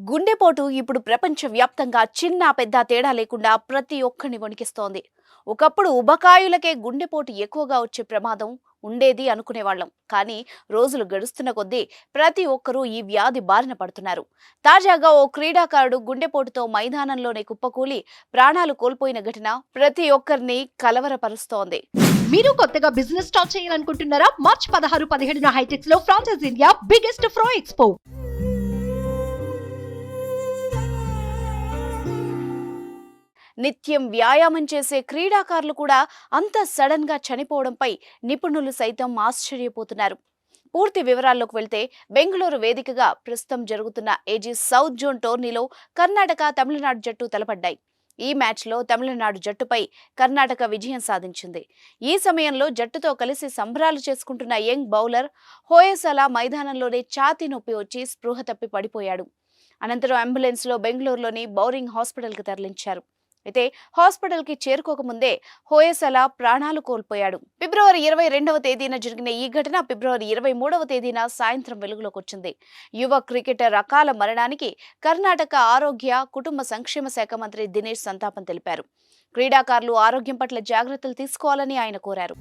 గుండెపోటు ఇప్పుడు ప్రపంచవ్యాప్తంగా చిన్న పెద్ద తేడా లేకుండా ప్రతి ఒక్కరిని వణికిస్తోంది. ఒకప్పుడు ఉబకాయులకే గుండెపోటు ఎక్కువగా వచ్చే ప్రమాదం ఉండేది అనుకునేవాళ్ళం. కానీ రోజులు గడుస్తున్న కొద్దీ ప్రతి ఒక్కరూ ఈ వ్యాధి బారిన పడుతున్నారు. తాజాగా ఓ క్రీడాకారుడు గుండెపోటుతో మైదానంలోనే కుప్పకూలి ప్రాణాలు కోల్పోయిన ఘటన ప్రతి ఒక్కరిని కలవరపరుస్తోంది. మీరు కొత్తగా బిజినెస్ స్టార్ట్ చేయాలనుకుంటున్నారా? మార్చ్ 16, 17న హైటెక్స్ లో ఫ్రాన్సెస్ ఇండియా బిగ్గెస్ట్ ఫ్రో ఎక్స్పో. నిత్యం వ్యాయామం చేసే క్రీడాకారులు కూడా అంత సడన్ గా చనిపోవడంపై నిపుణులు సైతం ఆశ్చర్యపోతున్నారు. పూర్తి వివరాల్లోకి వెళ్తే బెంగళూరు వేదికగా ప్రస్తుతం జరుగుతున్న ఏజీ సౌత్ జోన్ టోర్నీలో కర్ణాటక, తమిళనాడు జట్టు తలపడ్డాయి. ఈ మ్యాచ్లో తమిళనాడు జట్టుపై కర్ణాటక విజయం సాధించింది. ఈ సమయంలో జట్టుతో కలిసి సంబరాలు చేసుకుంటున్న యంగ్ బౌలర్ హోయసలా మైదానంలోనే ఛాతీ నొప్పి వచ్చి స్పృహ తప్పి పడిపోయాడు. అనంతరం అంబులెన్స్లో బెంగళూరులోని బౌరింగ్ హాస్పిటల్కి తరలించారు. అయితే హాస్పిటల్కి చేరుకోకముందే హోయసలా ప్రాణాలు కోల్పోయాడు. ఫిబ్రవరి 22వ తేదీన జరిగిన ఈ ఘటన ఫిబ్రవరి 23వ తేదీన సాయంత్రం వెలుగులోకి వచ్చింది. యువ క్రికెటర్ అకాల మరణానికి కర్ణాటక ఆరోగ్య, కుటుంబ సంక్షేమ శాఖ మంత్రి దినేష్ సంతాపం తెలిపారు. క్రీడాకారులు ఆరోగ్యం పట్ల జాగ్రత్తలు తీసుకోవాలని ఆయన కోరారు.